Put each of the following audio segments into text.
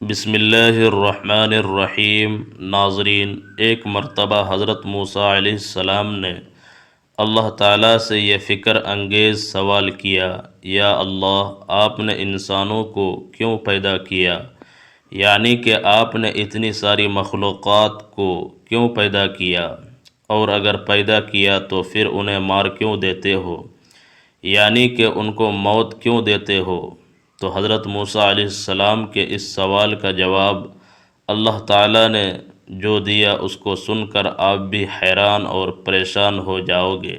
بسم اللہ الرحمن الرحیم۔ ناظرین، ایک مرتبہ حضرت موسیٰ علیہ السلام نے اللہ تعالیٰ سے یہ فکر انگیز سوال کیا، یا اللہ، آپ نے انسانوں کو کیوں پیدا کیا؟ یعنی کہ آپ نے اتنی ساری مخلوقات کو کیوں پیدا کیا؟ اور اگر پیدا کیا تو پھر انہیں مار کیوں دیتے ہو؟ یعنی کہ ان کو موت کیوں دیتے ہو؟ تو حضرت موسیٰ علیہ السلام کے اس سوال کا جواب اللہ تعالیٰ نے جو دیا، اس کو سن کر آپ بھی حیران اور پریشان ہو جاؤ گے،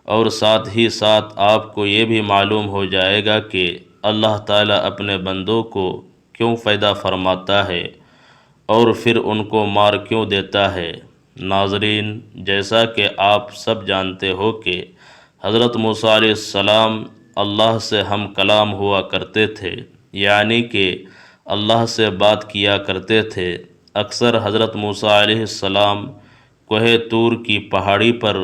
اور ساتھ ہی ساتھ آپ کو یہ بھی معلوم ہو جائے گا کہ اللہ تعالیٰ اپنے بندوں کو کیوں پیدا فرماتا ہے اور پھر ان کو مار کیوں دیتا ہے۔ ناظرین، جیسا کہ آپ سب جانتے ہو کہ حضرت موسیٰ علیہ السلام اللہ سے ہم کلام ہوا کرتے تھے، یعنی کہ اللہ سے بات کیا کرتے تھے۔ اکثر حضرت موسیٰ علیہ السلام کوہ طور کی پہاڑی پر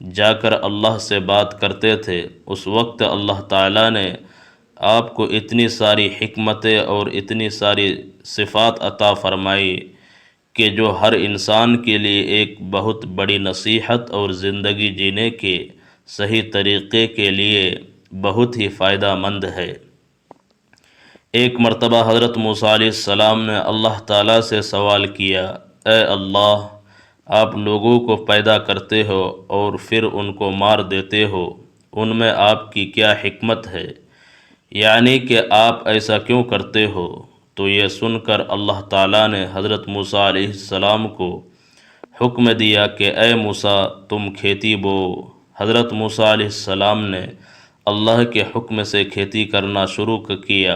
جا کر اللہ سے بات کرتے تھے۔ اس وقت اللہ تعالیٰ نے آپ کو اتنی ساری حکمتیں اور اتنی ساری صفات عطا فرمائی کہ جو ہر انسان کے لیے ایک بہت بڑی نصیحت اور زندگی جینے کے صحیح طریقے کے لیے بہت ہی فائدہ مند ہے۔ ایک مرتبہ حضرت موسیٰ علیہ السلام نے اللہ تعالیٰ سے سوال کیا، اے اللہ، آپ لوگوں کو پیدا کرتے ہو اور پھر ان کو مار دیتے ہو، ان میں آپ کی کیا حکمت ہے؟ یعنی کہ آپ ایسا کیوں کرتے ہو؟ تو یہ سن کر اللہ تعالیٰ نے حضرت موسیٰ علیہ السلام کو حکم دیا کہ اے موسیٰ، تم کھیتی بو۔ حضرت موسیٰ علیہ السلام نے اللہ کے حکم سے کھیتی کرنا شروع کیا۔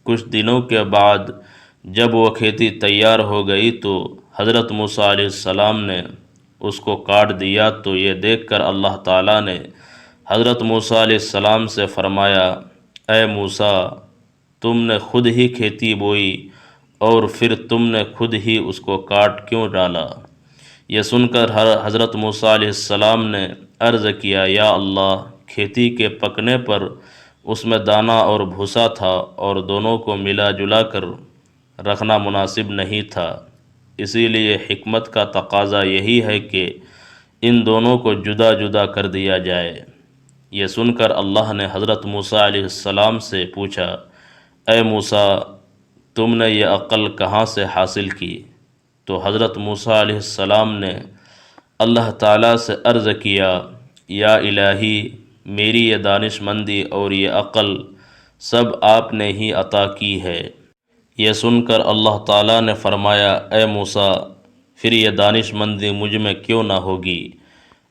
کچھ دنوں کے بعد جب وہ کھیتی تیار ہو گئی تو حضرت موسیٰ علیہ السلام نے اس کو کاٹ دیا، تو یہ دیکھ کر اللہ تعالیٰ نے حضرت موسیٰ علیہ السلام سے فرمایا، اے موسیٰ، تم نے خود ہی کھیتی بوئی اور پھر تم نے خود ہی اس کو کاٹ کیوں ڈالا؟ یہ سن کر حضرت موسیٰ علیہ السلام نے عرض کیا، یا اللہ، کھیتی کے پکنے پر اس میں دانہ اور بھوسا تھا اور دونوں کو ملا جلا کر رکھنا مناسب نہیں تھا، اسی لیے حکمت کا تقاضا یہی ہے کہ ان دونوں کو جدا جدا کر دیا جائے۔ یہ سن کر اللہ نے حضرت موسیٰ علیہ السلام سے پوچھا، اے موسیٰ، تم نے یہ عقل کہاں سے حاصل کی؟ تو حضرت موسیٰ علیہ السلام نے اللہ تعالیٰ سے عرض کیا، یا الہی، میری یہ دانش مندی اور یہ عقل سب آپ نے ہی عطا کی ہے۔ یہ سن کر اللہ تعالیٰ نے فرمایا، اے موسیٰ، پھر یہ دانش مندی مجھ میں کیوں نہ ہوگی؟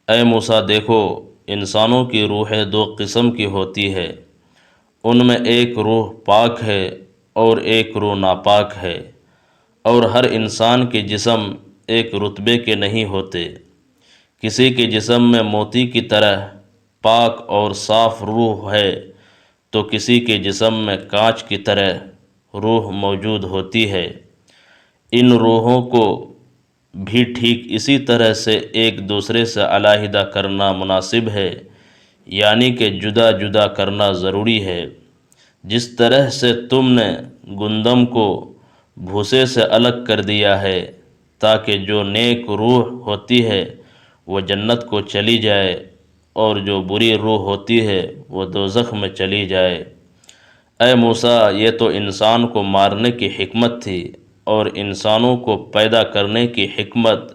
اے موسیٰ، دیکھو، انسانوں کی روحیں دو قسم کی ہوتی ہے، ان میں ایک روح پاک ہے اور ایک روح ناپاک ہے، اور ہر انسان کے جسم ایک رتبے کے نہیں ہوتے۔ کسی کے جسم میں موتی کی طرح پاک اور صاف روح ہے تو کسی کے جسم میں کانچ کی طرح روح موجود ہوتی ہے۔ ان روحوں کو بھی ٹھیک اسی طرح سے ایک دوسرے سے علیحدہ کرنا مناسب ہے، یعنی کہ جدا جدا کرنا ضروری ہے۔ جس طرح سے تم نے گندم کو بھوسے سے الگ کر دیا ہے تاکہ جو نیک روح ہوتی ہے وہ جنت کو چلی جائے اور جو بری روح ہوتی ہے وہ دوزخ میں چلی جائے۔ اے موسیٰ، یہ تو انسان کو مارنے کی حکمت تھی، اور انسانوں کو پیدا کرنے کی حکمت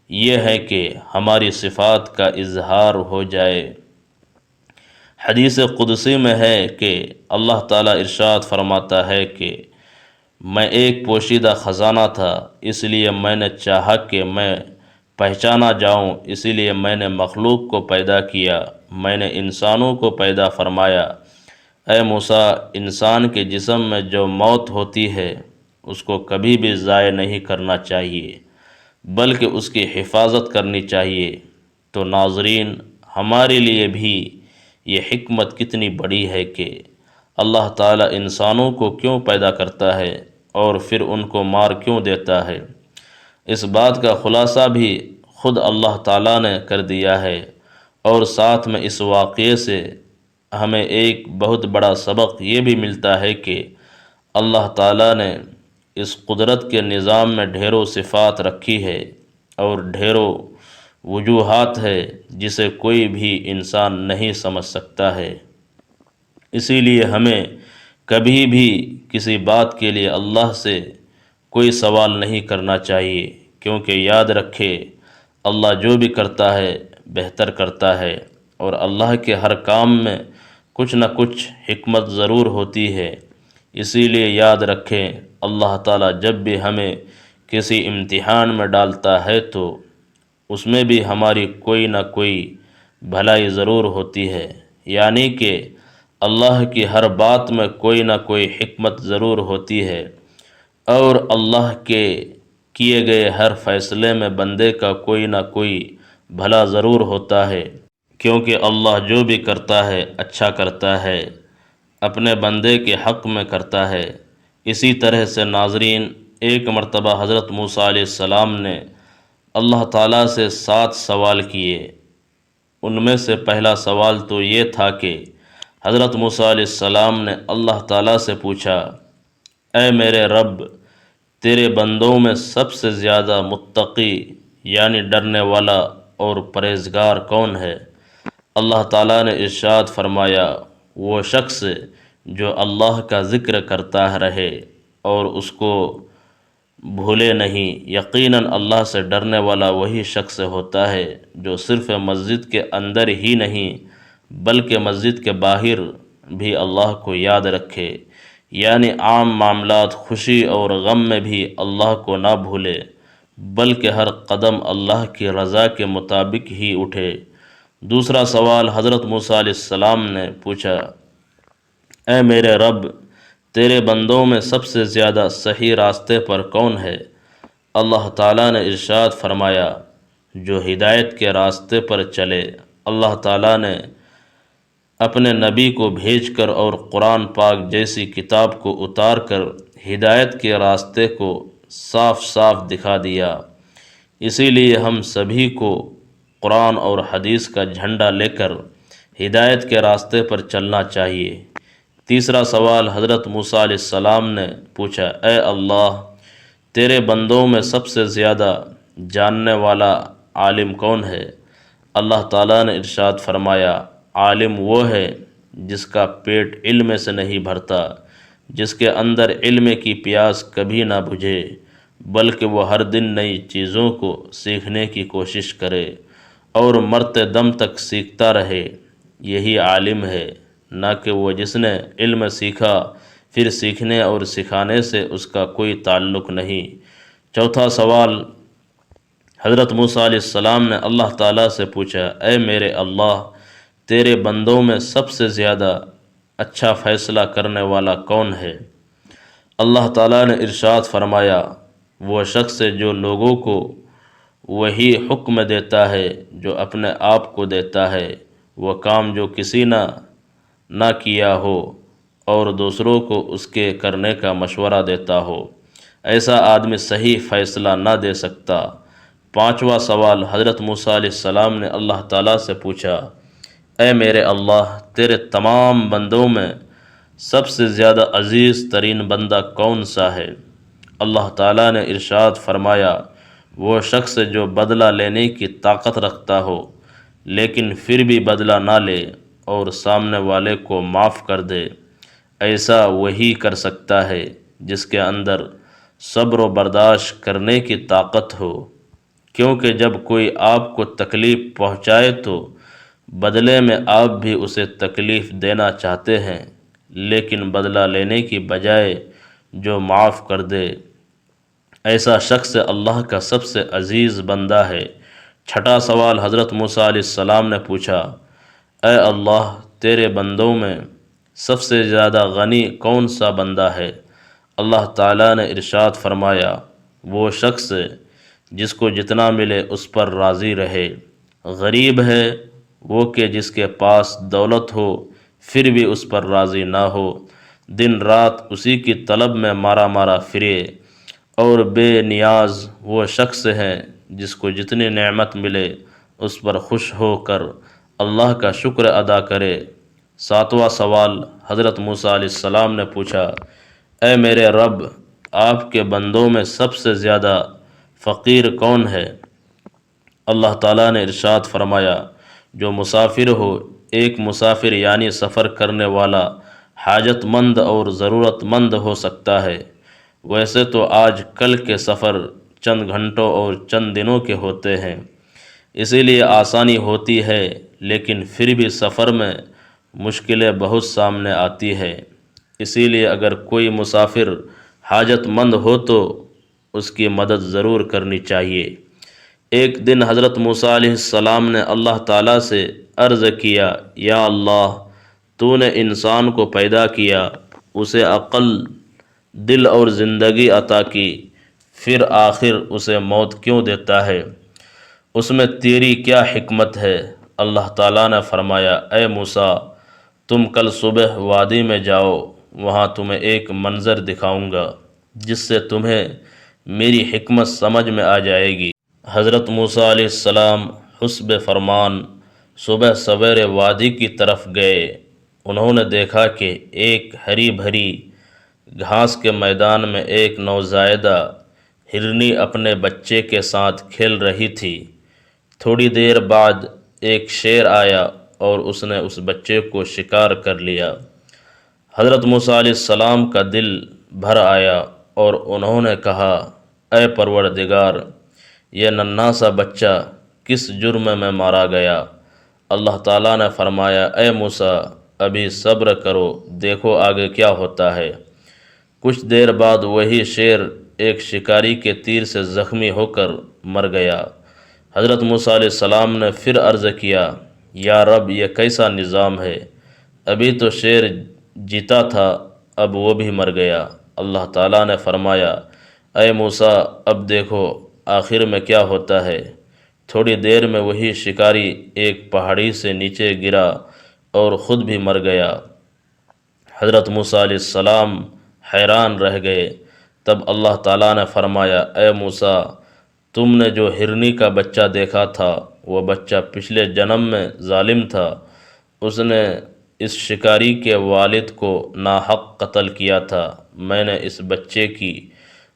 یہ ہے کہ ہماری صفات کا اظہار ہو جائے۔ حدیث قدسی میں ہے کہ اللہ تعالیٰ ارشاد فرماتا ہے کہ میں ایک پوشیدہ خزانہ تھا، اس لیے میں نے چاہا کہ میں پہچانا جاؤں، اسی لیے میں نے مخلوق کو پیدا کیا، میں نے انسانوں کو پیدا فرمایا۔ اے موسیٰ، انسان کے جسم میں جو موت ہوتی ہے اس کو کبھی بھی ضائع نہیں کرنا چاہیے، بلکہ اس کی حفاظت کرنی چاہیے۔ تو ناظرین، ہمارے لیے بھی یہ حکمت کتنی بڑی ہے کہ اللہ تعالیٰ انسانوں کو کیوں پیدا کرتا ہے اور پھر ان کو مار کیوں دیتا ہے۔ اس بات کا خلاصہ بھی خود اللہ تعالیٰ نے کر دیا ہے، اور ساتھ میں اس واقعے سے ہمیں ایک بہت بڑا سبق یہ بھی ملتا ہے کہ اللہ تعالیٰ نے اس قدرت کے نظام میں ڈھیروں صفات رکھی ہے اور ڈھیروں وجوہات ہے جسے کوئی بھی انسان نہیں سمجھ سکتا ہے۔ اسی لیے ہمیں کبھی بھی کسی بات کے لیے اللہ سے کوئی سوال نہیں کرنا چاہیے، کیونکہ یاد رکھے اللہ جو بھی کرتا ہے بہتر کرتا ہے، اور اللہ کے ہر کام میں کچھ نہ کچھ حکمت ضرور ہوتی ہے۔ اسی لیے یاد رکھیں اللہ تعالیٰ جب بھی ہمیں کسی امتحان میں ڈالتا ہے تو اس میں بھی ہماری کوئی نہ کوئی بھلائی ضرور ہوتی ہے، یعنی کہ اللہ کی ہر بات میں کوئی نہ کوئی حکمت ضرور ہوتی ہے، اور اللہ کے کیے گئے ہر فیصلے میں بندے کا کوئی نہ کوئی بھلا ضرور ہوتا ہے، کیونکہ اللہ جو بھی کرتا ہے اچھا کرتا ہے، اپنے بندے کے حق میں کرتا ہے۔ اسی طرح سے ناظرین، ایک مرتبہ حضرت موسیٰ علیہ السلام نے اللہ تعالیٰ سے 7 سوال کیے۔ ان میں سے پہلا سوال تو یہ تھا کہ حضرت موسیٰ علیہ السلام نے اللہ تعالیٰ سے پوچھا، اے میرے رب، تیرے بندوں میں سب سے زیادہ متقی یعنی ڈرنے والا اور پرہیزگار کون ہے؟ اللہ تعالیٰ نے ارشاد فرمایا، وہ شخص جو اللہ کا ذکر کرتا رہے اور اس کو بھولے نہیں۔ یقیناً اللہ سے ڈرنے والا وہی شخص ہوتا ہے جو صرف مسجد کے اندر ہی نہیں بلکہ مسجد کے باہر بھی اللہ کو یاد رکھے، یعنی عام معاملات خوشی اور غم میں بھی اللہ کو نہ بھولے بلکہ ہر قدم اللہ کی رضا کے مطابق ہی اٹھے۔ دوسرا سوال حضرت موسیٰ علیہ السلام نے پوچھا، اے میرے رب، تیرے بندوں میں سب سے زیادہ صحیح راستے پر کون ہے؟ اللہ تعالیٰ نے ارشاد فرمایا، جو ہدایت کے راستے پر چلے۔ اللہ تعالیٰ نے اپنے نبی کو بھیج کر اور قرآن پاک جیسی کتاب کو اتار کر ہدایت کے راستے کو صاف صاف دکھا دیا۔ اسی لیے ہم سبھی کو قرآن اور حدیث کا جھنڈا لے کر ہدایت کے راستے پر چلنا چاہیے۔ تیسرا سوال حضرت موسیٰ علیہ السلام نے پوچھا، اے اللہ، تیرے بندوں میں سب سے زیادہ جاننے والا عالم کون ہے؟ اللہ تعالیٰ نے ارشاد فرمایا، عالم وہ ہے جس کا پیٹ علم سے نہیں بھرتا، جس کے اندر علم کی پیاس کبھی نہ بجھے، بلکہ وہ ہر دن نئی چیزوں کو سیکھنے کی کوشش کرے اور مرتے دم تک سیکھتا رہے۔ یہی عالم ہے، نہ کہ وہ جس نے علم سیکھا پھر سیکھنے اور سکھانے سے اس کا کوئی تعلق نہیں۔ چوتھا سوال حضرت موسیٰ علیہ السلام نے اللہ تعالیٰ سے پوچھا، اے میرے اللہ، تیرے بندوں میں سب سے زیادہ اچھا فیصلہ کرنے والا کون ہے؟ اللہ تعالیٰ نے ارشاد فرمایا، وہ شخص جو لوگوں کو وہی حکم دیتا ہے جو اپنے آپ کو دیتا ہے، وہ کام جو کسی نے نہ کیا ہو اور دوسروں کو اس کے کرنے کا مشورہ دیتا ہو، ایسا آدمی صحیح فیصلہ نہ دے سکتا۔ پانچواں سوال حضرت موسیٰ علیہ السلام نے اللہ تعالیٰ سے پوچھا، اے میرے اللہ، تیرے تمام بندوں میں سب سے زیادہ عزیز ترین بندہ کون سا ہے؟ اللہ تعالیٰ نے ارشاد فرمایا، وہ شخص جو بدلہ لینے کی طاقت رکھتا ہو لیکن پھر بھی بدلہ نہ لے اور سامنے والے کو معاف کر دے، ایسا وہی کر سکتا ہے جس کے اندر صبر و برداشت کرنے کی طاقت ہو، کیونکہ جب کوئی آپ کو تکلیف پہنچائے تو بدلے میں آپ بھی اسے تکلیف دینا چاہتے ہیں، لیکن بدلہ لینے کی بجائے جو معاف کر دے، ایسا شخص اللہ کا سب سے عزیز بندہ ہے۔ چھٹا سوال حضرت موسیٰ علیہ السلام نے پوچھا، اے اللہ، تیرے بندوں میں سب سے زیادہ غنی کون سا بندہ ہے؟ اللہ تعالیٰ نے ارشاد فرمایا، وہ شخص جس کو جتنا ملے اس پر راضی رہے۔ غریب ہے وہ کہ جس کے پاس دولت ہو پھر بھی اس پر راضی نہ ہو، دن رات اسی کی طلب میں مارا مارا پھرے۔ اور بے نیاز وہ شخص ہے جس کو جتنی نعمت ملے اس پر خوش ہو کر اللہ کا شکر ادا کرے۔ ساتواں سوال حضرت موسیٰ علیہ السلام نے پوچھا، اے میرے رب، آپ کے بندوں میں سب سے زیادہ فقیر کون ہے؟ اللہ تعالیٰ نے ارشاد فرمایا، جو مسافر ہو، ایک مسافر یعنی سفر کرنے والا حاجت مند اور ضرورت مند ہو سکتا ہے۔ ویسے تو آج کل کے سفر چند گھنٹوں اور چند دنوں کے ہوتے ہیں، اسی لیے آسانی ہوتی ہے، لیکن پھر بھی سفر میں مشکلیں بہت سامنے آتی ہے۔ اسی لیے اگر کوئی مسافر حاجت مند ہو تو اس کی مدد ضرور کرنی چاہیے۔ ایک دن حضرت موسیٰ علیہ السلام نے اللہ تعالیٰ سے عرض کیا، یا اللہ، تو نے انسان کو پیدا کیا، اسے عقل، دل اور زندگی عطا کی، پھر آخر اسے موت کیوں دیتا ہے؟ اس میں تیری کیا حکمت ہے؟ اللہ تعالیٰ نے فرمایا، اے موسیٰ، تم کل صبح وادی میں جاؤ، وہاں تمہیں ایک منظر دکھاؤں گا جس سے تمہیں میری حکمت سمجھ میں آ جائے گی۔ حضرت موسیٰ علیہ السلام حسب فرمان صبح سویرے وادی کی طرف گئے۔ انہوں نے دیکھا کہ ایک ہری بھری گھاس کے میدان میں ایک نوزائیدہ ہرنی اپنے بچے کے ساتھ کھیل رہی تھی۔ تھوڑی دیر بعد ایک شیر آیا اور اس نے اس بچے کو شکار کر لیا۔ حضرت موسیٰ علیہ السلام کا دل بھر آیا اور انہوں نے کہا، اے پروردگار، یہ ننھا سا بچہ کس جرم میں مارا گیا؟ اللہ تعالیٰ نے فرمایا، اے موسیٰ، ابھی صبر کرو، دیکھو آگے کیا ہوتا ہے۔ کچھ دیر بعد وہی شیر ایک شکاری کے تیر سے زخمی ہو کر مر گیا۔ حضرت موسیٰ علیہ السلام نے پھر عرض کیا، یا رب، یہ کیسا نظام ہے؟ ابھی تو شیر جیتا تھا، اب وہ بھی مر گیا۔ اللہ تعالیٰ نے فرمایا، اے موسیٰ، اب دیکھو آخر میں کیا ہوتا ہے۔ تھوڑی دیر میں وہی شکاری ایک پہاڑی سے نیچے گرا اور خود بھی مر گیا۔ حضرت موسیٰ علیہ السلام حیران رہ گئے۔ تب اللہ تعالیٰ نے فرمایا، اے موسیٰ، تم نے جو ہرنی کا بچہ دیکھا تھا، وہ بچہ پچھلے جنم میں ظالم تھا۔ اس نے اس شکاری کے والد کو ناحق قتل کیا تھا۔ میں نے اس بچے کی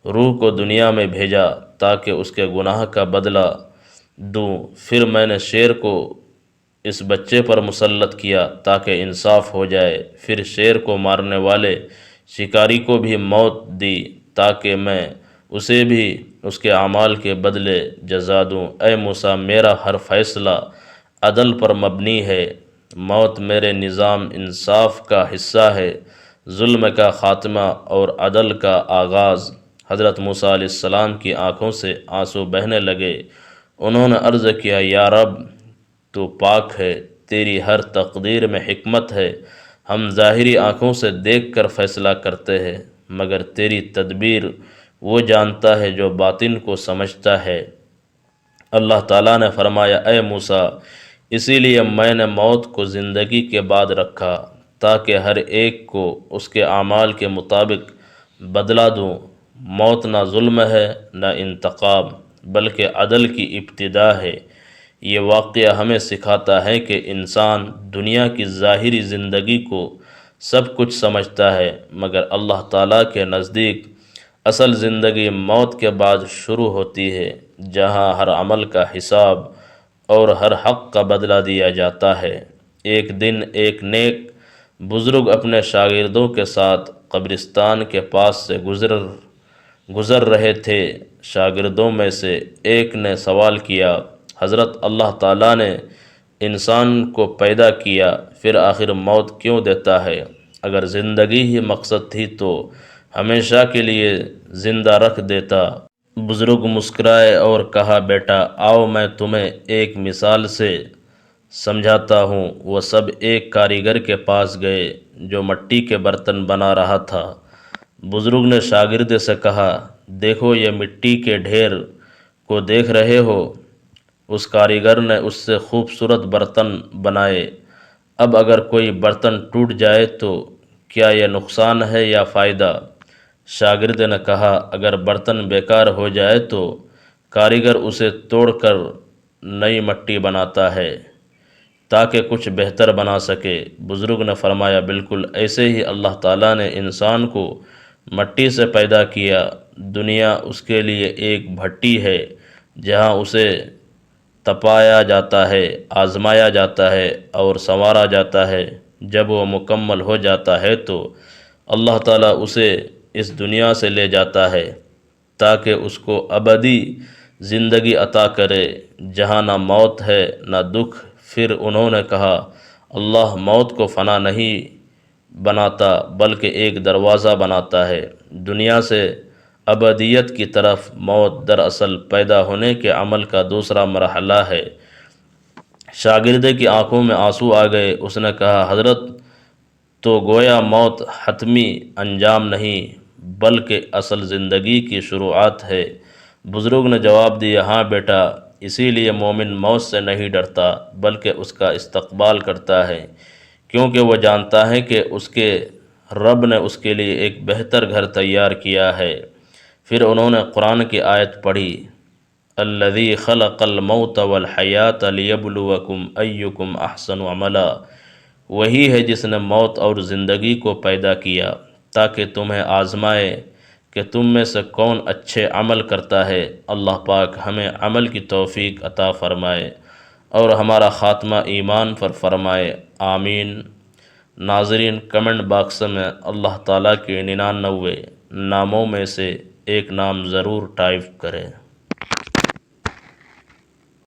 روح کو دنیا میں بھیجا تاکہ اس کے گناہ کا بدلہ دوں، پھر میں نے شیر کو اس بچے پر مسلط کیا تاکہ انصاف ہو جائے، پھر شیر کو مارنے والے شکاری کو بھی موت دی تاکہ میں اسے بھی اس کے اعمال کے بدلے جزا دوں۔ اے موسیٰ، میرا ہر فیصلہ عدل پر مبنی ہے، موت میرے نظام انصاف کا حصہ ہے، ظلم کا خاتمہ اور عدل کا آغاز۔ حضرت موسیٰ علیہ السلام کی آنکھوں سے آنسو بہنے لگے۔ انہوں نے عرض کیا، یا رب، تو پاک ہے، تیری ہر تقدیر میں حکمت ہے۔ ہم ظاہری آنکھوں سے دیکھ کر فیصلہ کرتے ہیں، مگر تیری تدبیر وہ جانتا ہے جو باطن کو سمجھتا ہے۔ اللہ تعالیٰ نے فرمایا، اے موسیٰ، اسی لیے میں نے موت کو زندگی کے بعد رکھا تاکہ ہر ایک کو اس کے اعمال کے مطابق بدلہ دوں۔ موت نہ ظلم ہے، نہ انتقام، بلکہ عدل کی ابتدا ہے۔ یہ واقعہ ہمیں سکھاتا ہے کہ انسان دنیا کی ظاہری زندگی کو سب کچھ سمجھتا ہے، مگر اللہ تعالیٰ کے نزدیک اصل زندگی موت کے بعد شروع ہوتی ہے، جہاں ہر عمل کا حساب اور ہر حق کا بدلہ دیا جاتا ہے۔ ایک دن ایک نیک بزرگ اپنے شاگردوں کے ساتھ قبرستان کے پاس سے گزر رہے تھے۔ شاگردوں میں سے ایک نے سوال کیا، حضرت، اللہ تعالیٰ نے انسان کو پیدا کیا، پھر آخر موت کیوں دیتا ہے؟ اگر زندگی ہی مقصد تھی تو ہمیشہ کے لیے زندہ رکھ دیتا۔ بزرگ مسکرائے اور کہا، بیٹا، آؤ میں تمہیں ایک مثال سے سمجھاتا ہوں۔ وہ سب ایک کاریگر کے پاس گئے جو مٹی کے برتن بنا رہا تھا۔ بزرگ نے شاگرد سے کہا، دیکھو یہ مٹی کے ڈھیر کو دیکھ رہے ہو؟ اس کاریگر نے اس سے خوبصورت برتن بنائے۔ اب اگر کوئی برتن ٹوٹ جائے تو کیا یہ نقصان ہے یا فائدہ؟ شاگرد نے کہا، اگر برتن بیکار ہو جائے تو کاریگر اسے توڑ کر نئی مٹی بناتا ہے تاکہ کچھ بہتر بنا سکے۔ بزرگ نے فرمایا، بالکل ایسے ہی اللہ تعالیٰ نے انسان کو مٹی سے پیدا کیا، دنیا اس کے لیے ایک بھٹی ہے جہاں اسے تپایا جاتا ہے، آزمایا جاتا ہے اور سنوارا جاتا ہے۔ جب وہ مکمل ہو جاتا ہے تو اللہ تعالیٰ اسے اس دنیا سے لے جاتا ہے تاکہ اس کو ابدی زندگی عطا کرے جہاں نہ موت ہے نہ دکھ۔ پھر انہوں نے کہا اللہ موت کو فنا نہیں بناتا بلکہ ایک دروازہ بناتا ہے دنیا سے ابدیت کی طرف۔ موت دراصل پیدا ہونے کے عمل کا دوسرا مرحلہ ہے۔ شاگردے کی آنکھوں میں آنسو آ گئے۔ اس نے کہا حضرت تو گویا موت حتمی انجام نہیں بلکہ اصل زندگی کی شروعات ہے۔ بزرگ نے جواب دیا ہاں بیٹا، اسی لیے مومن موت سے نہیں ڈرتا بلکہ اس کا استقبال کرتا ہے، کیونکہ وہ جانتا ہے کہ اس کے رب نے اس کے لیے ایک بہتر گھر تیار کیا ہے۔ پھر انہوں نے قرآن کی آیت پڑھی الذی خلق الموت والحیات لیبلوکم ایکم احسن عملا۔ وہی ہے جس نے موت اور زندگی کو پیدا کیا تاکہ تمہیں آزمائے کہ تم میں سے کون اچھے عمل کرتا ہے۔ اللہ پاک ہمیں عمل کی توفیق عطا فرمائے اور ہمارا خاتمہ ایمان پر فرمائے، آمین۔ ناظرین، کمنٹ باکس میں اللہ تعالیٰ کے 99 ناموں میں سے ایک نام ضرور ٹائپ کریں۔